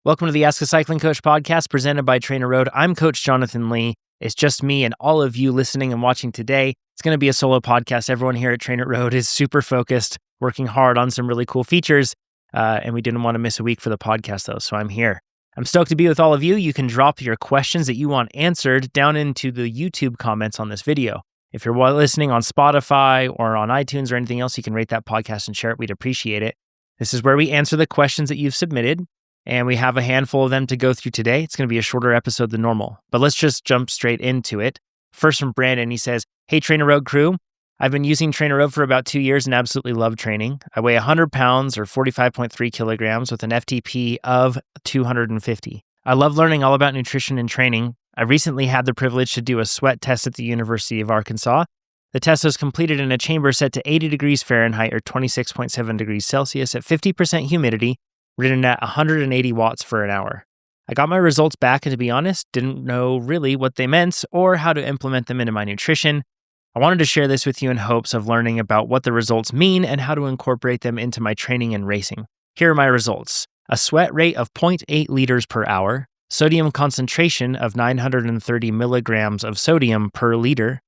Welcome to the Ask a Cycling Coach podcast presented by TrainerRoad. I'm Coach Jonathan Lee. It's just me and all of you listening and watching today. It's going to be a solo podcast. Everyone here at TrainerRoad is super focused, working hard on some really cool features, and we didn't want to miss a week for the podcast though, so I'm here. I'm stoked to be with all of you. You can drop your questions that you want answered down into the YouTube comments on this video. If you're listening on Spotify or on iTunes or anything else, you can rate that podcast and share it. We'd appreciate it. This is where we answer the questions that you've submitted. And we have a handful of them to go through today. It's going to be a shorter episode than normal, but let's just jump straight into it. First from Brandon, he says, "Hey TrainerRoad crew, I've been using TrainerRoad for about 2 years and absolutely love training. I weigh 100 pounds or 45.3 kilograms with an FTP of 250. I love learning all about nutrition and training. I recently had the privilege to do a sweat test at the University of Arkansas. The test was completed in a chamber set to 80 degrees Fahrenheit or 26.7 degrees Celsius at 50% humidity, ridden at 180 watts for an hour. I got my results back and to be honest, didn't know really what they meant or how to implement them into my nutrition. I wanted to share this with you in hopes of learning about what the results mean and how to incorporate them into my training and racing. Here are my results. A sweat rate of 0.8 liters per hour, sodium concentration of 930 milligrams of sodium per liter,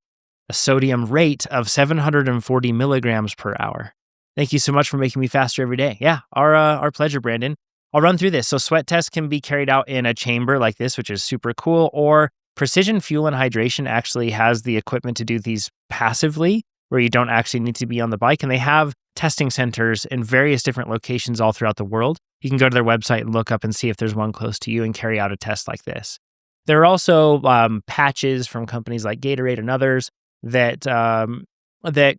a sodium rate of 740 milligrams per hour. Thank you so much for making me faster every day. Yeah, our pleasure, Brandon. I'll run through this. So sweat tests can be carried out in a chamber like this, which is super cool, or Precision Fuel and Hydration actually has the equipment to do these passively, where you don't actually need to be on the bike. And they have testing centers in various different locations all throughout the world. You can go to their website and look up and see if there's one close to you and carry out a test like this. There are also patches from companies like Gatorade and others that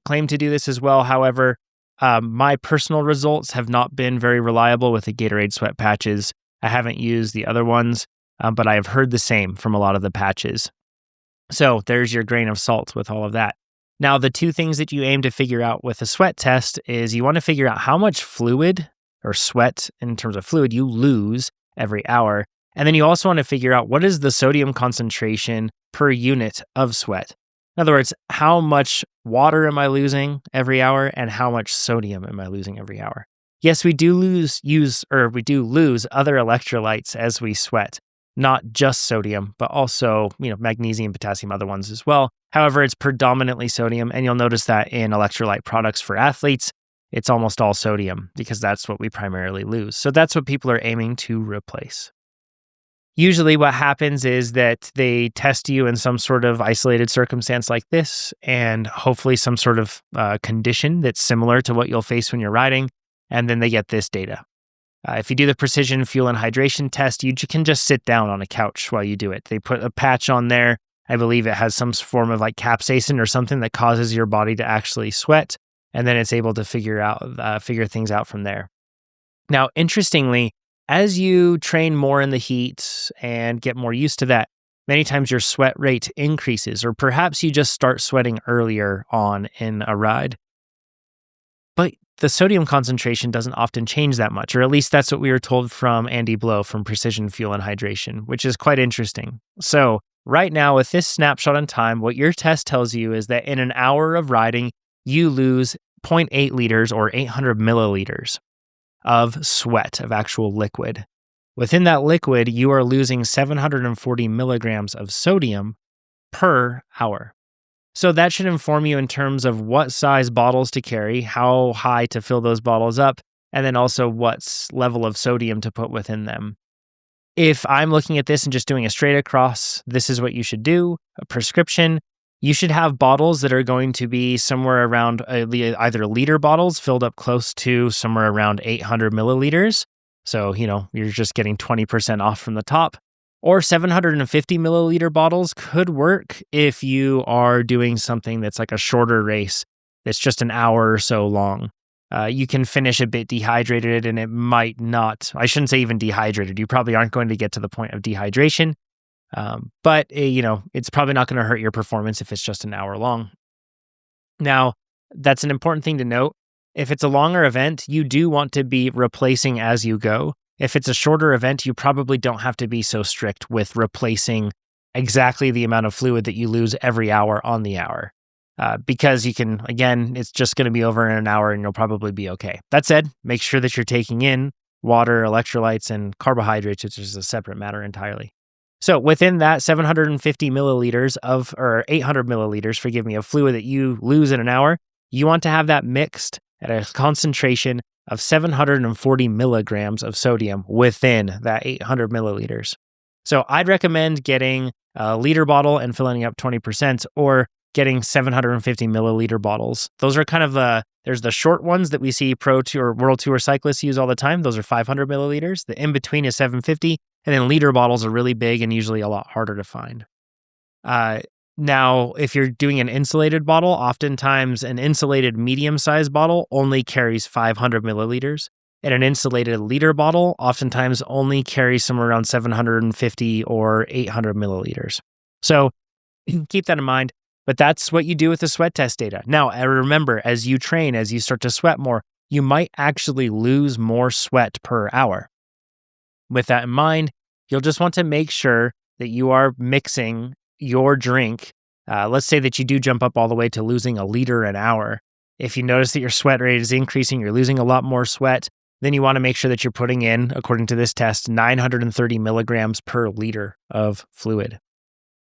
claim to do this as well. However, my personal results have not been very reliable with the Gatorade sweat patches. I haven't used the other ones, but I have heard the same from a lot of the patches. So there's your grain of salt with all of that. Now, the two things that you aim to figure out with a sweat test is you want to figure out how much fluid or sweat in terms of fluid you lose every hour. And then you also want to figure out what is the sodium concentration per unit of sweat. In other words, how much water am I losing every hour and how much sodium am I losing every hour? Yes, we do lose other electrolytes as we sweat, not just sodium, but also, magnesium, potassium, other ones as well. However, it's predominantly sodium, and you'll notice that in electrolyte products for athletes, it's almost all sodium because that's what we primarily lose. So that's what people are aiming to replace. Usually what happens is that they test you in some sort of isolated circumstance like this and hopefully some sort of condition that's similar to what you'll face when you're riding, and then they get this data. If you do the Precision Fuel and Hydration test, you can just sit down on a couch while you do it. They put a patch on there. I believe it has some form of like capsaicin or something that causes your body to actually sweat, and then it's able to figure things out from there. Now, interestingly, as you train more in the heat and get more used to that, many times your sweat rate increases, or perhaps you just start sweating earlier on in a ride. But the sodium concentration doesn't often change that much, or at least that's what we were told from Andy Blow from Precision Fuel and Hydration, which is quite interesting. So right now with this snapshot in time, what your test tells you is that in an hour of riding, you lose 0.8 liters or 800 milliliters of sweat, of actual liquid. Within that liquid, you are losing 740 milligrams of sodium per hour. So that should inform you in terms of what size bottles to carry, how high to fill those bottles up, and then also what level of sodium to put within them. If I'm looking at this and just doing a straight across, this is what you should do, a prescription. You should have bottles that are going to be somewhere around either liter bottles filled up close to somewhere around 800 milliliters. So, you're just getting 20% off from the top. Or 750 milliliter bottles could work if you are doing something that's like a shorter race that's just an hour or so long. You can finish a bit dehydrated and it might not, I shouldn't say even dehydrated. You probably aren't going to get to the point of dehydration. But it's probably not going to hurt your performance if it's just an hour long. Now, that's an important thing to note. If it's a longer event, you do want to be replacing as you go. If it's a shorter event, you probably don't have to be so strict with replacing exactly the amount of fluid that you lose every hour on the hour. Because you can, again, it's just going to be over in an hour and you'll probably be okay. That said, make sure that you're taking in water, electrolytes, and carbohydrates, which is a separate matter entirely. So within that 750 milliliters or 800 milliliters, forgive me, of fluid that you lose in an hour, you want to have that mixed at a concentration of 740 milligrams of sodium within that 800 milliliters. So I'd recommend getting a liter bottle and filling up 20%, or getting 750 milliliter bottles. Those are kind of there's the short ones that we see Pro Tour, World Tour cyclists use all the time. Those are 500 milliliters. The in-between is 750, and then liter bottles are really big and usually a lot harder to find. Now, if you're doing an insulated bottle, oftentimes an insulated medium-sized bottle only carries 500 milliliters, and an insulated liter bottle oftentimes only carries somewhere around 750 or 800 milliliters. So keep that in mind, but that's what you do with the sweat test data. Now, remember, as you train, as you start to sweat more, you might actually lose more sweat per hour. With that in mind, you'll just want to make sure that you are mixing your drink. Let's say that you do jump up all the way to losing a liter an hour. If you notice that your sweat rate is increasing, you're losing a lot more sweat, then you want to make sure that you're putting in, according to this test, 930 milligrams per liter of fluid.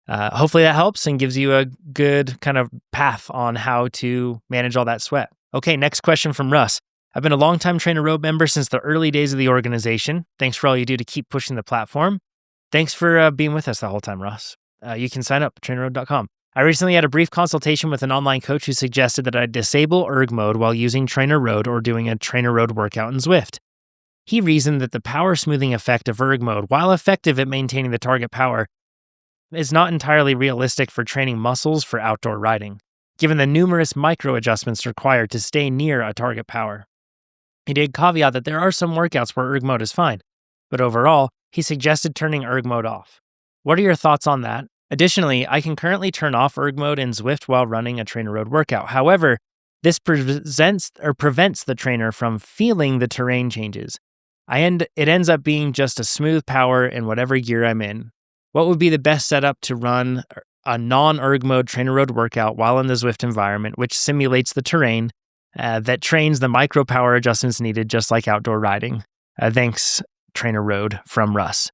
Hopefully that helps and gives you a good kind of path on how to manage all that sweat. Okay, next question from Russ. I've been a longtime TrainerRoad member since the early days of the organization. Thanks for all you do to keep pushing the platform. Thanks for being with us the whole time, Russ. You can sign up at TrainerRoad.com. I recently had a brief consultation with an online coach who suggested that I disable erg mode while using TrainerRoad or doing a TrainerRoad workout in Zwift. He reasoned that the power smoothing effect of erg mode, while effective at maintaining the target power, is not entirely realistic for training muscles for outdoor riding, given the numerous micro adjustments required to stay near a target power. He did caveat that there are some workouts where erg mode is fine, but overall, he suggested turning erg mode off. What are your thoughts on that? Additionally, I can currently turn off erg mode in Zwift while running a TrainerRoad workout. However, this prevents the trainer from feeling the terrain changes. It ends up being just a smooth power in whatever gear I'm in. What would be the best setup to run a non-erg mode TrainerRoad workout while in the Zwift environment, which simulates the terrain that trains the micro power adjustments needed, just like outdoor riding? Thanks, TrainerRoad, from Russ.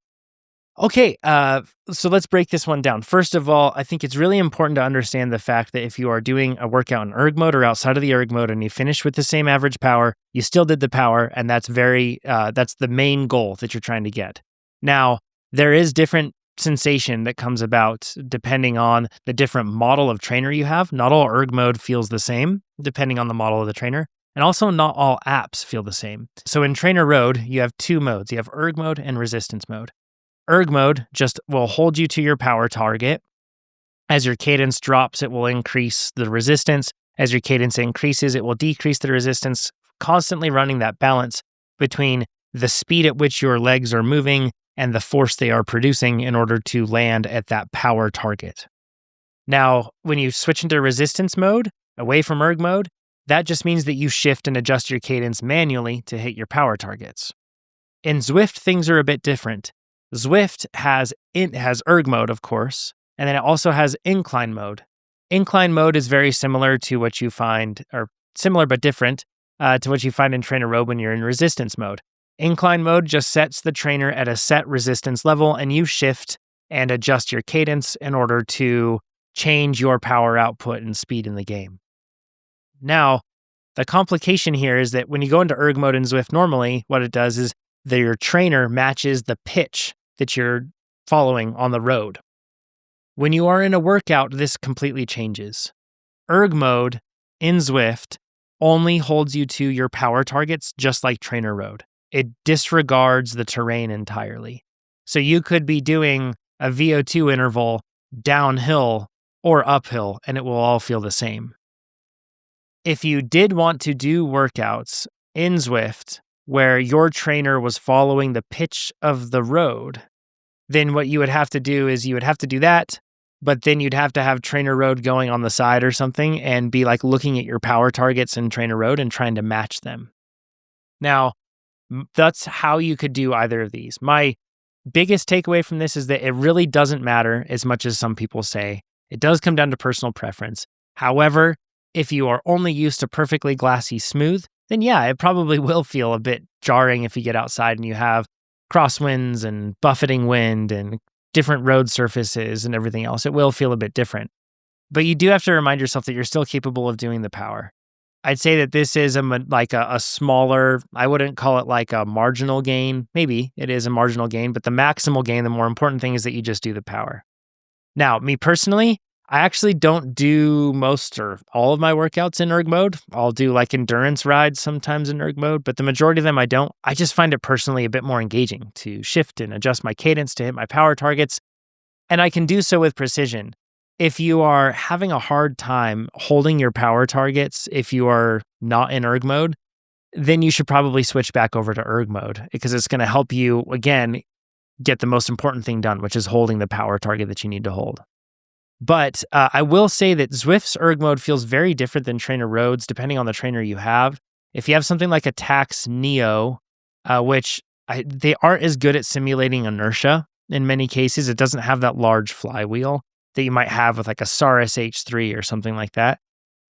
Okay, so let's break this one down. First of all, I think it's really important to understand the fact that if you are doing a workout in erg mode or outside of the erg mode and you finish with the same average power, you still did the power, and that's the main goal that you're trying to get. Now, there is different sensation that comes about depending on the different model of trainer you have. Not all erg mode feels the same, depending on the model of the trainer. And also not all apps feel the same. So in TrainerRoad, you have two modes. You have erg mode and resistance mode. Erg mode just will hold you to your power target. As your cadence drops, it will increase the resistance. As your cadence increases, it will decrease the resistance, constantly running that balance between the speed at which your legs are moving and the force they are producing in order to land at that power target. Now, when you switch into resistance mode, away from erg mode, that just means that you shift and adjust your cadence manually to hit your power targets. In Zwift, things are a bit different. Zwift has erg mode, of course, and then it also has incline mode. Incline mode is very similar to what you find, or similar but different to what you find in TrainerRoad when you're in resistance mode. Incline mode just sets the trainer at a set resistance level, and you shift and adjust your cadence in order to change your power output and speed in the game. Now, the complication here is that when you go into erg mode in Zwift normally, what it does is that your trainer matches the pitch that you're following on the road. When you are in a workout, this completely changes. Erg mode in Zwift only holds you to your power targets, just like TrainerRoad. It disregards the terrain entirely. So you could be doing a VO2 interval downhill or uphill, and it will all feel the same. If you did want to do workouts in Zwift where your trainer was following the pitch of the road, then what you would have to do is you would have to do that, but then you'd have to have TrainerRoad going on the side or something and be like looking at your power targets in TrainerRoad and trying to match them. Now, that's how you could do either of these. My biggest takeaway from this is that it really doesn't matter as much as some people say. It does come down to personal preference. However, if you are only used to perfectly glassy smooth, then yeah, it probably will feel a bit jarring if you get outside and you have crosswinds and buffeting wind and different road surfaces and everything else. It will feel a bit different. But you do have to remind yourself that you're still capable of doing the power. I'd say that this is a smaller, I wouldn't call it like a marginal gain. Maybe it is a marginal gain, but the maximal gain, the more important thing is that you just do the power. Now, me personally, I actually don't do most or all of my workouts in erg mode. I'll do like endurance rides sometimes in erg mode, but the majority of them I don't. I just find it personally a bit more engaging to shift and adjust my cadence to hit my power targets. And I can do so with precision. If you are having a hard time holding your power targets, if you are not in erg mode, then you should probably switch back over to erg mode because it's going to help you, again, get the most important thing done, which is holding the power target that you need to hold. But I will say that Zwift's erg mode feels very different than TrainerRoad's, depending on the trainer you have. If you have something like a Tax Neo, they aren't as good at simulating inertia in many cases. It doesn't have that large flywheel that you might have with like a Saurus H3 or something like that.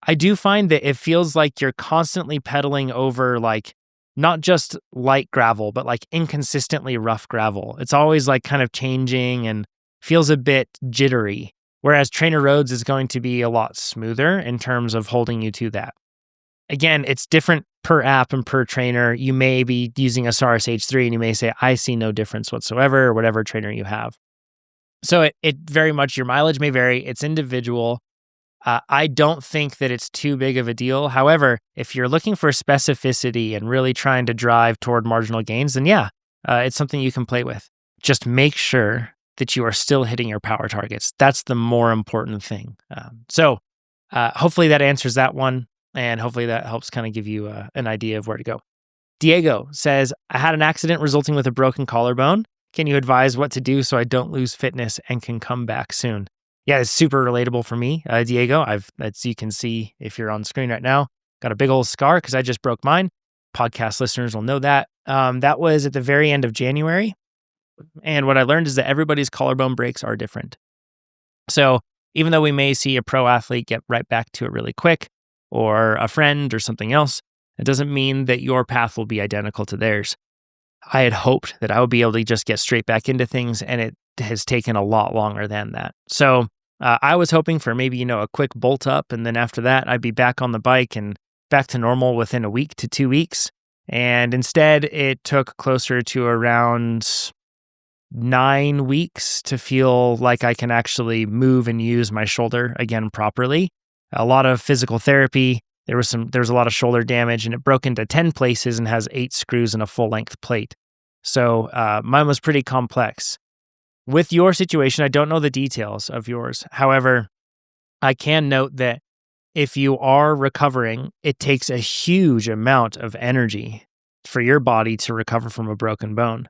I do find that it feels like you're constantly pedaling over like not just light gravel, but like inconsistently rough gravel. It's always like kind of changing and feels a bit jittery. Whereas TrainerRoad's is going to be a lot smoother in terms of holding you to that. Again, it's different per app and per trainer. You may be using a Saurus H3 and you may say, I see no difference whatsoever, or whatever trainer you have. So it very much, your mileage may vary. It's individual. I don't think that it's too big of a deal. However, if you're looking for specificity and really trying to drive toward marginal gains, then yeah, it's something you can play with. Just make sure that you are still hitting your power targets. That's the more important thing. So hopefully that answers that one. And hopefully that helps kind of give you an idea of where to go. Diego says, I had an accident resulting with a broken collarbone. Can you advise what to do so I don't lose fitness and can come back soon? Yeah, it's super relatable for me, Diego. As you can see if you're on screen right now, got a big old scar because I just broke mine. Podcast listeners will know that. That was at the very end of January. And what I learned is that everybody's collarbone breaks are different. So even though we may see a pro athlete get right back to it really quick, or a friend or something else, it doesn't mean that your path will be identical to theirs. I had hoped that I would be able to just get straight back into things, and it has taken a lot longer than that. So I was hoping for maybe, a quick bolt up, and then after that, I'd be back on the bike and back to normal within a week to 2 weeks. And instead, it took closer to around 9 weeks to feel like I can actually move and use my shoulder again properly. A lot of physical therapy. There was a lot of shoulder damage, and it broke into 10 places and has 8 screws and a full-length plate. So mine was pretty complex. With your situation, I don't know the details of yours. However, I can note that if you are recovering, it takes a huge amount of energy for your body to recover from a broken bone.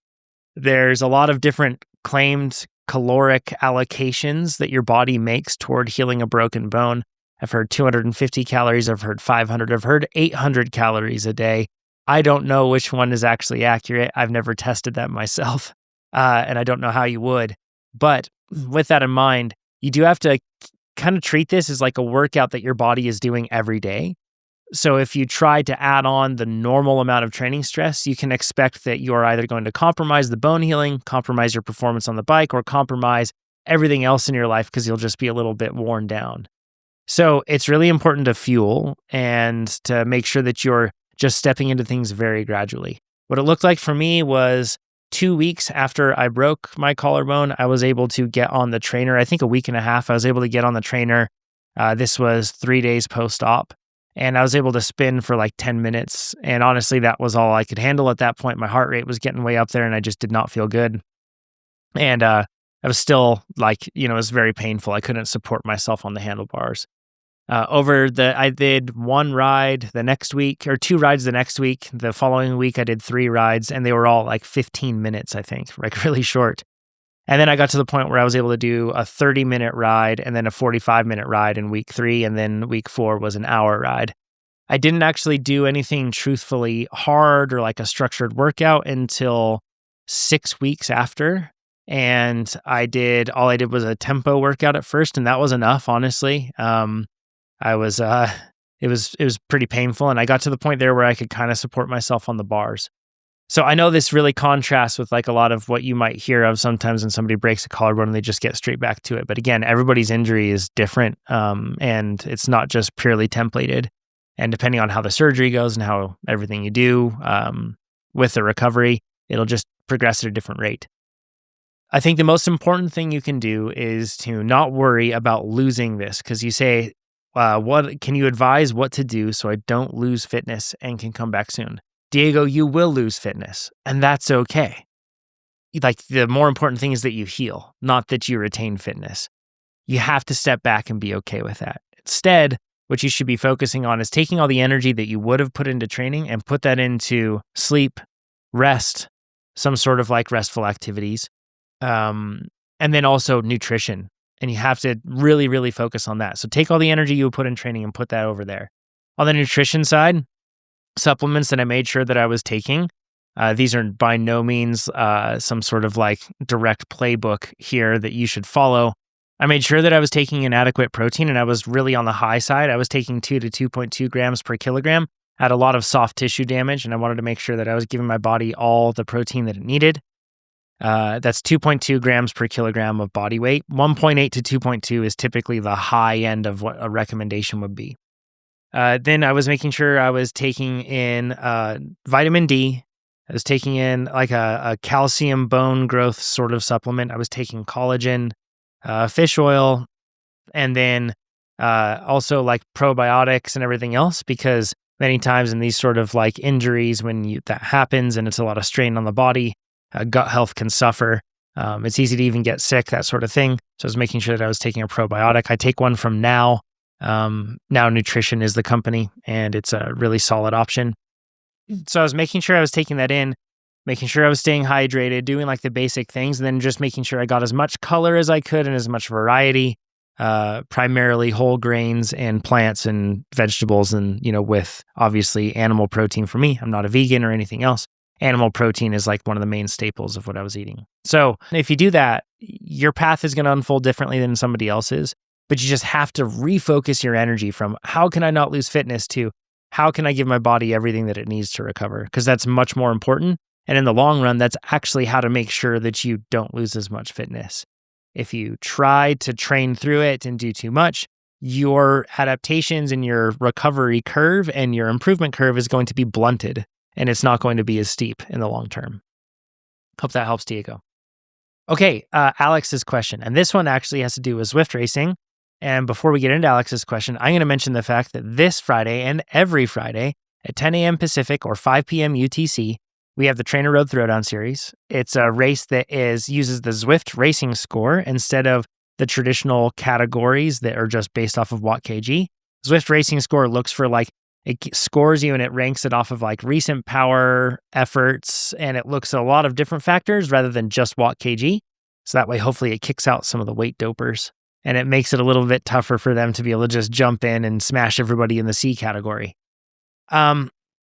There's a lot of different claimed caloric allocations that your body makes toward healing a broken bone. I've heard 250 calories, I've heard 500, I've heard 800 calories a day. I don't know which one is actually accurate. I've never tested that myself, and I don't know how you would. But with that in mind, you do have to kind of treat this as like a workout that your body is doing every day. So if you try to add on the normal amount of training stress, you can expect that you're either going to compromise the bone healing, compromise your performance on the bike, or compromise everything else in your life because you'll just be a little bit worn down. So it's really important to fuel and to make sure that you're just stepping into things very gradually. What it looked like for me was 2 weeks after I broke my collarbone, I was able to get on the trainer. I think a week and a half, I was able to get on the trainer. This was 3 days post-op. And I was able to spin for like 10 minutes. And honestly, that was all I could handle at that point. My heart rate was getting way up there and I just did not feel good. And I was still like, it was very painful. I couldn't support myself on the handlebars. I did one ride the next week, or 2 rides the next week. The following week, I did 3 rides, and they were all like 15 minutes, I think, like really short. And then I got to the point where I was able to do a 30-minute ride and then a 45-minute ride in week 3, and then week 4 was an hour ride. I didn't actually do anything truthfully hard or like a structured workout until 6 weeks after. And all I did was a tempo workout at first, and that was enough, honestly. It was pretty painful, and I got to the point there where I could kind of support myself on the bars. So I know this really contrasts with like a lot of what you might hear of sometimes when somebody breaks a collarbone and they just get straight back to it. But again, everybody's injury is different, and it's not just purely templated. And depending on how the surgery goes and how everything you do with the recovery, it'll just progress at a different rate. I think the most important thing you can do is to not worry about losing this, because you say, what can you advise what to do so I don't lose fitness and can come back soon? Diego, you will lose fitness, and that's okay. Like, the more important thing is that you heal, not that you retain fitness. You have to step back and be okay with that. Instead, what you should be focusing on is taking all the energy that you would have put into training and put that into sleep, rest, some sort of like restful activities, and then also nutrition. And you have to really, really focus on that. So take all the energy you would put in training and put that over there. On the nutrition side, supplements that I made sure that I was taking. These are by no means some sort of like direct playbook here that you should follow. I made sure that I was taking an adequate protein, and I was really on the high side. I was taking 2 to 2.2 grams per kilogram. I had a lot of soft tissue damage, and I wanted to make sure that I was giving my body all the protein that it needed. That's 2.2 grams per kilogram of body weight. 1.8 to 2.2 is typically the high end of what a recommendation would be. Then I was making sure I was taking in vitamin D. I was taking in like a calcium bone growth sort of supplement. I was taking collagen, fish oil, and then also like probiotics and everything else, because many times in these sort of like injuries, when that happens and it's a lot of strain on the body, gut health can suffer. It's easy to even get sick, that sort of thing. So I was making sure that I was taking a probiotic. I take one from Now. Now Nutrition is the company, and it's a really solid option. So I was making sure I was taking that in, making sure I was staying hydrated, doing like the basic things, and then just making sure I got as much color as I could and as much variety, primarily whole grains and plants and vegetables, and, with obviously animal protein for me. I'm not a vegan or anything else. Animal protein is like one of the main staples of what I was eating. So if you do that, your path is going to unfold differently than somebody else's. But you just have to refocus your energy from how can I not lose fitness to how can I give my body everything that it needs to recover? Because that's much more important. And in the long run, that's actually how to make sure that you don't lose as much fitness. If you try to train through it and do too much, your adaptations and your recovery curve and your improvement curve is going to be blunted, and it's not going to be as steep in the long term. Hope that helps, Diego. Okay, Alex's question. And this one actually has to do with Zwift racing. And before we get into Alex's question, I'm going to mention the fact that this Friday and every Friday at 10 a.m. Pacific or 5 p.m. UTC, we have the TrainerRoad Throwdown series. It's a race that uses the Zwift racing score instead of the traditional categories that are just based off of watt kg. Zwift racing score looks for like, it scores you and it ranks it off of like recent power efforts, and it looks at a lot of different factors rather than just watt kg. So that way, hopefully it kicks out some of the weight dopers. And it makes it a little bit tougher for them to be able to just jump in and smash everybody in the C category.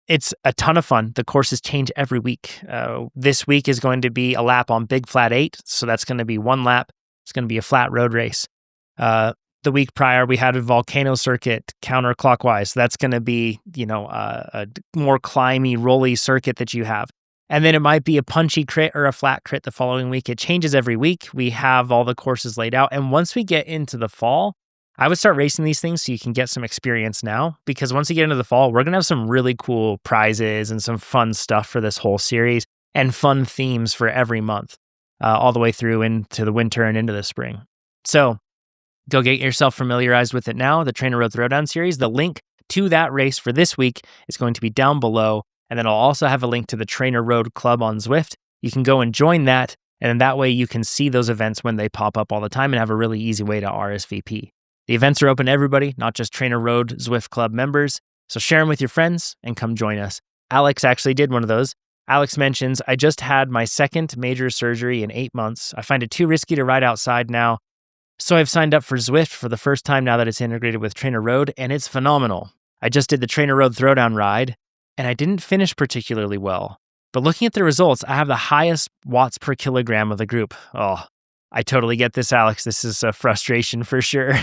It's a ton of fun. The courses change every week. This week is going to be a lap on Big Flat 8. So that's going to be one lap. It's going to be a flat road race. The week prior, we had a volcano circuit counterclockwise. So that's going to be, a more climby, rolly circuit that you have. And then it might be a punchy crit or a flat crit the following week. It changes every week. We have all the courses laid out. And once we get into the fall, I would start racing these things so you can get some experience now. Because once you get into the fall, we're going to have some really cool prizes and some fun stuff for this whole series and fun themes for every month, all the way through into the winter and into the spring. So go get yourself familiarized with it now, the TrainerRoad Throwdown series. The link to that race for this week is going to be down below. And then I'll also have a link to the TrainerRoad Club on Zwift. You can go and join that, and then that way you can see those events when they pop up all the time and have a really easy way to RSVP. The events are open to everybody, not just TrainerRoad Zwift Club members. So share them with your friends and come join us. Alex actually did one of those. Alex mentions, I just had my second major surgery in 8 months. I find it too risky to ride outside now. So I've signed up for Zwift for the first time now that it's integrated with TrainerRoad, and it's phenomenal. I just did the TrainerRoad Throwdown ride, and I didn't finish particularly well. But looking at the results, I have the highest watts per kilogram of the group. Oh, I totally get this, Alex. This is a frustration for sure.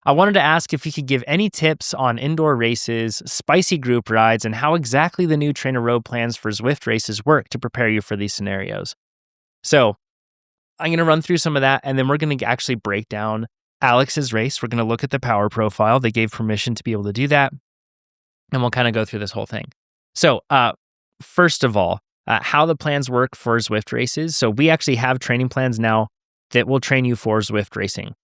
I wanted to ask if you could give any tips on indoor races, spicy group rides, and how exactly the new TrainerRoad plans for Zwift races work to prepare you for these scenarios. So I'm going to run through some of that, and then we're going to actually break down Alex's race. We're going to look at the power profile. They gave permission to be able to do that, and we'll kind of go through this whole thing. So first of all, how the plans work for Zwift races. So we actually have training plans now that will train you for Zwift racing.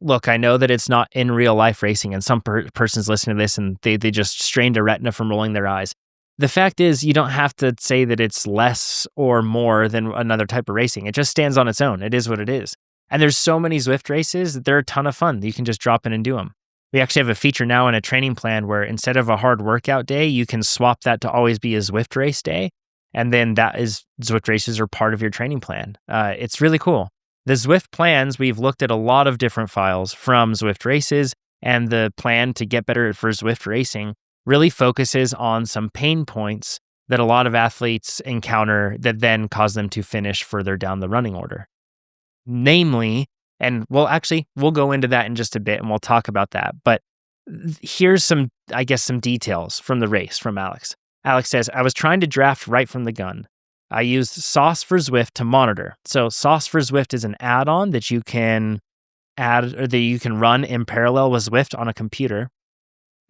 Look, I know that it's not in real life racing, and some person's listening to this and they just strained a retina from rolling their eyes. The fact is, you don't have to say that it's less or more than another type of racing. It just stands on its own. It is what it is. And there's so many Zwift races that they're a ton of fun. You can just drop in and do them. We actually have a feature now in a training plan where instead of a hard workout day, you can swap that to always be a Zwift race day. And then Zwift races are part of your training plan. It's really cool. The Zwift plans, we've looked at a lot of different files from Zwift races, and the plan to get better for Zwift racing really focuses on some pain points that a lot of athletes encounter that then cause them to finish further down the running order. Namely, and we'll go into that in just a bit and we'll talk about that. But here's some details from the race from Alex. Alex says, I was trying to draft right from the gun. I used Sauce for Zwift to monitor. So Sauce for Zwift is an add-on that you can add or that you can run in parallel with Zwift on a computer.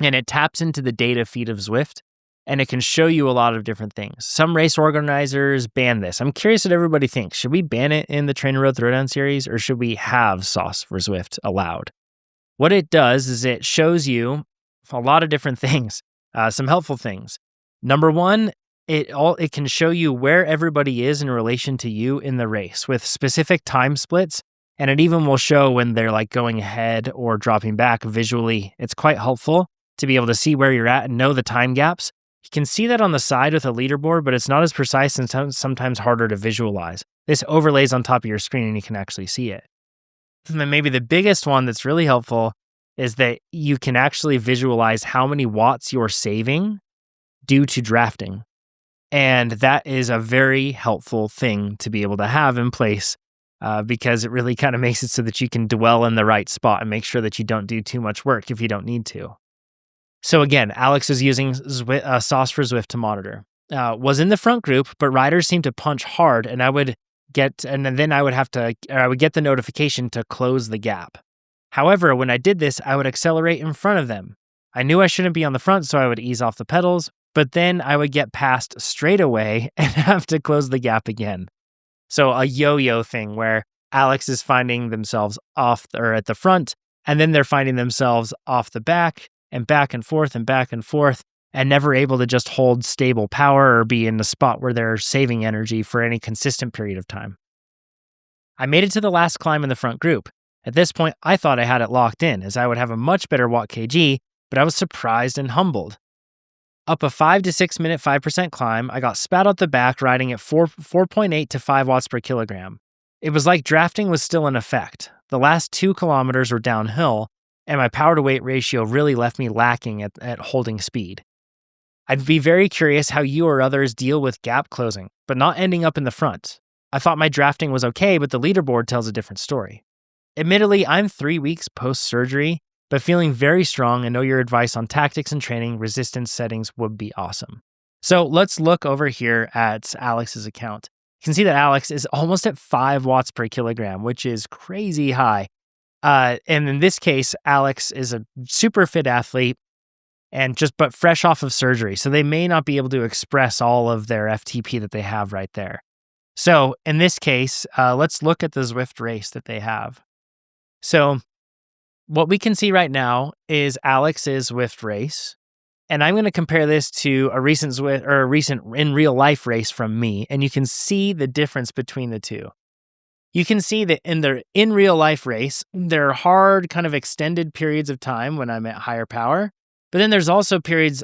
And it taps into the data feed of Zwift, and it can show you a lot of different things. Some race organizers ban this. I'm curious what everybody thinks. Should we ban it in the TrainerRoad Throwdown series, or should we have Sauce for Zwift allowed? What it does is it shows you a lot of different things, some helpful things. Number one, it can show you where everybody is in relation to you in the race with specific time splits, and it even will show when they're like going ahead or dropping back visually. It's quite helpful to be able to see where you're at and know the time gaps. You can see that on the side with a leaderboard, but it's not as precise and sometimes harder to visualize. This overlays on top of your screen and you can actually see it. And then maybe the biggest one that's really helpful is that you can actually visualize how many watts you're saving due to drafting. And that is a very helpful thing to be able to have in place because it really kind of makes it so that you can dwell in the right spot and make sure that you don't do too much work if you don't need to. So again, Alex is using Sauce for Zwift to monitor. Was in the front group, but riders seemed to punch hard, and I would get the notification to close the gap. However, when I did this, I would accelerate in front of them. I knew I shouldn't be on the front, so I would ease off the pedals, but then I would get past straight away and have to close the gap again. So a yo-yo thing where Alex is finding themselves off or at the front, and then they're finding themselves off the back and back and forth and never able to just hold stable power or be in the spot where they're saving energy for any consistent period of time. I made it to the last climb in the front group. At this point, I thought I had it locked in as I would have a much better watt kg, but I was surprised and humbled. Up a 5 to 6 minute 5% climb, I got spat out the back riding at 4.8 to 5 watts per kilogram. It was like drafting was still in effect. The last 2 kilometers were downhill, and my power to weight ratio really left me lacking at holding speed. I'd be very curious how you or others deal with gap closing, but not ending up in the front. I thought my drafting was okay, but the leaderboard tells a different story. Admittedly, I'm 3 weeks post-surgery, but feeling very strong and know your advice on tactics and training resistance settings would be awesome. So let's look over here at Alex's account. You can see that Alex is almost at 5 watts per kilogram, which is crazy high. And in this case, Alex is a super fit athlete but fresh off of surgery. So they may not be able to express all of their FTP that they have right there. So in this case, let's look at the Zwift race that they have. So what we can see right now is Alex's Zwift race. And I'm going to compare this to a recent in real life race from me. And you can see the difference between the two. You can see that in the in real life race, there are hard kind of extended periods of time when I'm at higher power. But then there's also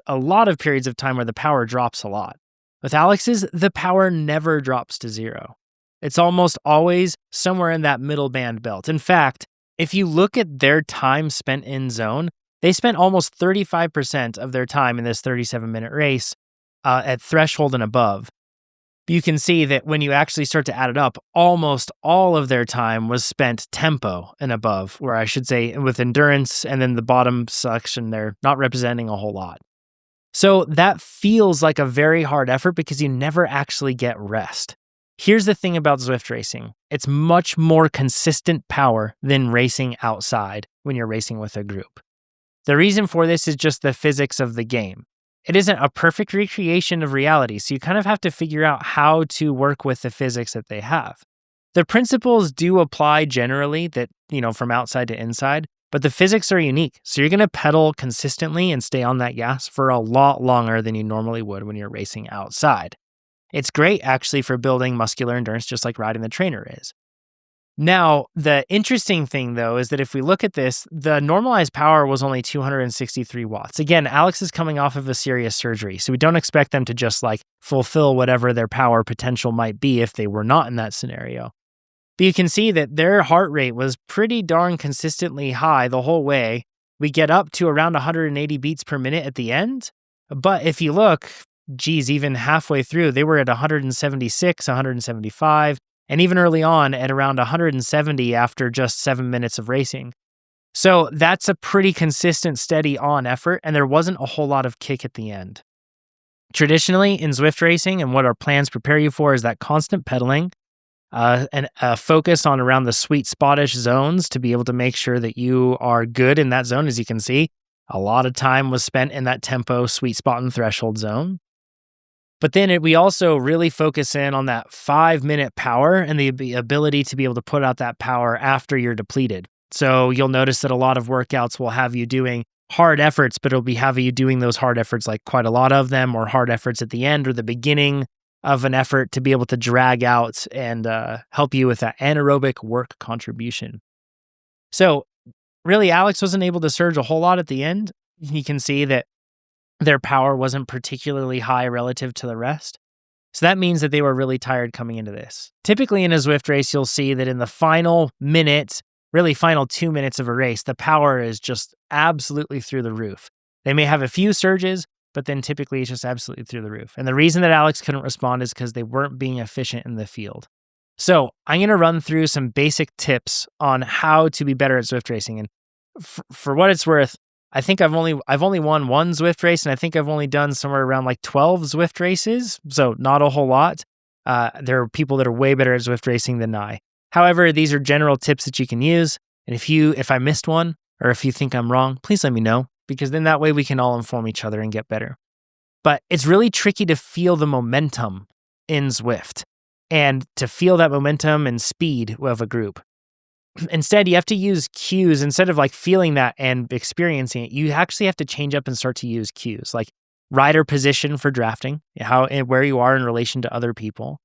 a lot of periods of time where the power drops a lot. With Alex's, the power never drops to 0. It's almost always somewhere in that middle band belt. In fact, if you look at their time spent in zone, they spent almost 35% of their time in this 37-minute race at threshold and above. you can see that when you actually start to add it up, almost all of their time was spent tempo and above, where I should say with endurance, and then the bottom section, they're not representing a whole lot. So that feels like a very hard effort because you never actually get rest. Here's the thing about Zwift racing. It's much more consistent power than racing outside when you're racing with a group. The reason for this is just the physics of the game. It isn't a perfect recreation of reality, so you kind of have to figure out how to work with the physics that they have. The principles do apply generally that, from outside to inside, but the physics are unique. So you're going to pedal consistently and stay on that gas for a lot longer than you normally would when you're racing outside. It's great actually for building muscular endurance, just like riding the trainer is. Now, the interesting thing, though, is that if we look at this, the normalized power was only 263 watts. Again, Alex is coming off of a serious surgery, so we don't expect them to just fulfill whatever their power potential might be if they were not in that scenario. But you can see that their heart rate was pretty darn consistently high the whole way. We get up to around 180 beats per minute at the end. But if you look, even halfway through, they were at 176, 175. And even early on at around 170 after just 7 minutes of racing. So that's a pretty consistent, steady on effort, and there wasn't a whole lot of kick at the end. Traditionally, in Zwift racing, and what our plans prepare you for is that constant pedaling and a focus on around the sweet spot-ish zones to be able to make sure that you are good in that zone. As you can see, a lot of time was spent in that tempo, sweet spot, and threshold zone. But then we also really focus in on that 5-minute power and the ability to be able to put out that power after you're depleted. So you'll notice that a lot of workouts will have you doing hard efforts, but it'll be having you doing those hard efforts, like quite a lot of them, or hard efforts at the end or the beginning of an effort to be able to drag out and help you with that anaerobic work contribution. So really, Alex wasn't able to surge a whole lot at the end. You can see that their power wasn't particularly high relative to the rest. So that means that they were really tired coming into this. Typically in a Zwift race, you'll see that in the final minute, really final 2 minutes of a race, the power is just absolutely through the roof. They may have a few surges, but then typically it's just absolutely through the roof. And the reason that Alex couldn't respond is because they weren't being efficient in the field. So I'm going to run through some basic tips on how to be better at Zwift racing. And for what it's worth, I think I've only won one Zwift race, and I think I've only done somewhere around 12 Zwift races, so not a whole lot. There are people that are way better at Zwift racing than I. However, these are general tips that you can use, and if I missed one, or if you think I'm wrong, please let me know, because then that way we can all inform each other and get better. But it's really tricky to feel the momentum in Zwift, and to feel that momentum and speed of a group. Instead, you have to use cues. Instead of feeling that and experiencing it, you actually have to change up and start to use cues, like rider position for drafting, where you are in relation to other people.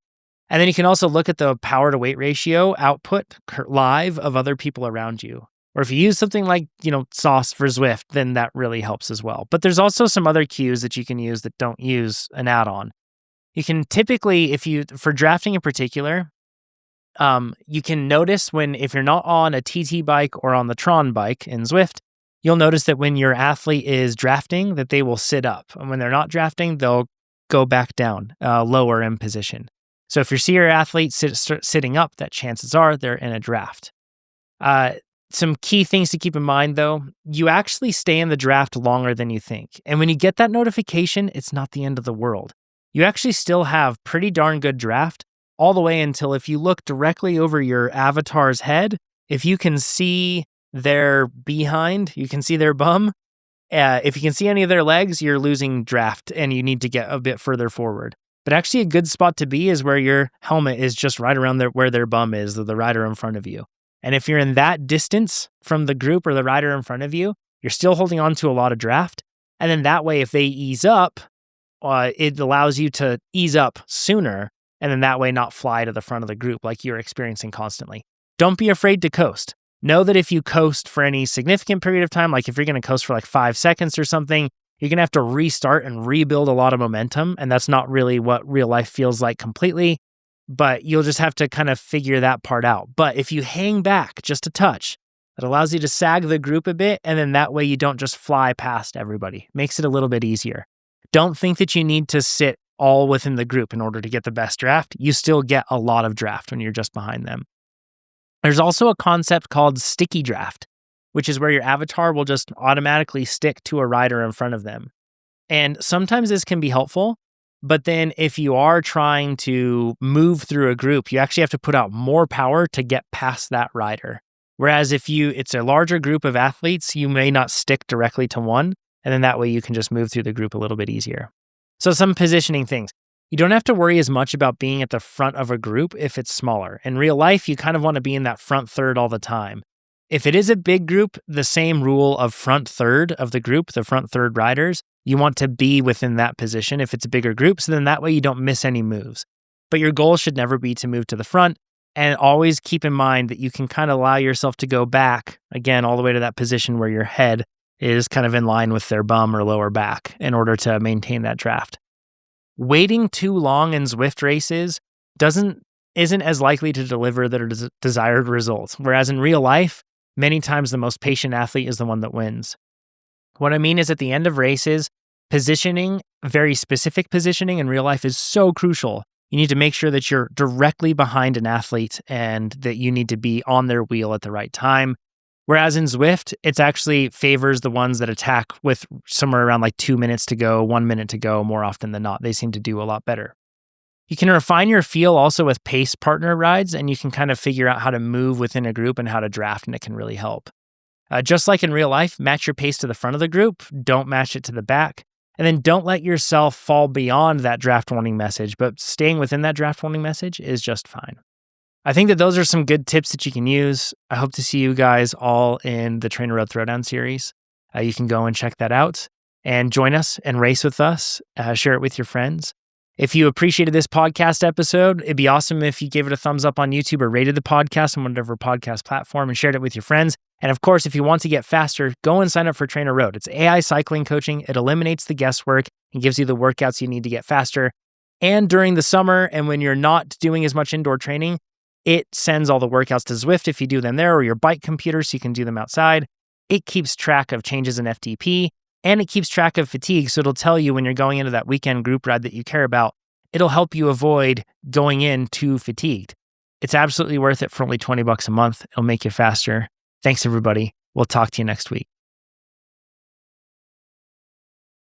And then you can also look at the power to weight ratio output live of other people around you. Or if you use something like, sauce for Zwift, then that really helps as well. But there's also some other cues that you can use that don't use an add-on. You can typically, for drafting in particular, you can notice if you're not on a TT bike or on the Tron bike in Zwift, you'll notice that when your athlete is drafting, that they will sit up. And when they're not drafting, they'll go back down, lower in position. So if you see your athlete sitting up, that chances are they're in a draft. Some key things to keep in mind, though, you actually stay in the draft longer than you think. And when you get that notification, it's not the end of the world. You actually still have pretty darn good draft all the way until if you look directly over your avatar's head, if you can see their behind, you can see their bum. If you can see any of their legs, you're losing draft and you need to get a bit further forward. But actually a good spot to be is where your helmet is just right around where their bum is, the rider in front of you. And if you're in that distance from the group or the rider in front of you, you're still holding on to a lot of draft. And then that way, if they ease up, it allows you to ease up sooner, and then that way not fly to the front of the group like you're experiencing constantly. Don't be afraid to coast. Know that if you coast for any significant period of time, like if you're going to coast for 5 seconds or something, you're going to have to restart and rebuild a lot of momentum, and that's not really what real life feels like completely, but you'll just have to kind of figure that part out. But if you hang back just a touch, it allows you to sag the group a bit, and then that way you don't just fly past everybody. Makes it a little bit easier. Don't think that you need to sit all within the group in order to get the best draft, you still get a lot of draft when you're just behind them. There's also a concept called sticky draft, which is where your avatar will just automatically stick to a rider in front of them. And sometimes this can be helpful, but then if you are trying to move through a group, you actually have to put out more power to get past that rider. Whereas if it's a larger group of athletes, you may not stick directly to one, and then that way you can just move through the group a little bit easier. So some positioning things. You don't have to worry as much about being at the front of a group if it's smaller. In real life, you kind of want to be in that front third all the time. If it is a big group, the same rule of front third of the group, the front third riders, you want to be within that position if it's a bigger group, so then that way you don't miss any moves. But your goal should never be to move to the front, and always keep in mind that you can kind of allow yourself to go back, again, all the way to that position where your head is kind of in line with their bum or lower back in order to maintain that draft. Waiting too long in Zwift races isn't as likely to deliver the desired results, whereas in real life, many times the most patient athlete is the one that wins. What I mean is at the end of races, positioning, very specific positioning in real life is so crucial. You need to make sure that you're directly behind an athlete and that you need to be on their wheel at the right time. Whereas in Zwift, it actually favors the ones that attack with somewhere around like 2 minutes to go, 1 minute to go more often than not. They seem to do a lot better. You can refine your feel also with pace partner rides, and you can kind of figure out how to move within a group and how to draft, and it can really help. Just like in real life, match your pace to the front of the group, don't match it to the back, and then don't let yourself fall beyond that draft warning message, but staying within that draft warning message is just fine. I think that those are some good tips that you can use. I hope to see you guys all in the TrainerRoad Throwdown series. You can go and check that out and join us and race with us. Share it with your friends. If you appreciated this podcast episode, it'd be awesome if you gave it a thumbs up on YouTube or rated the podcast on whatever podcast platform and shared it with your friends. And of course, if you want to get faster, go and sign up for TrainerRoad. It's AI cycling coaching. It eliminates the guesswork and gives you the workouts you need to get faster. And during the summer and when you're not doing as much indoor training, it sends all the workouts to Zwift if you do them there, or your bike computer so you can do them outside. It keeps track of changes in FTP, and it keeps track of fatigue, so it'll tell you when you're going into that weekend group ride that you care about. It'll help you avoid going in too fatigued. It's absolutely worth it for only $20 a month. It'll make you faster. Thanks, everybody. We'll talk to you next week.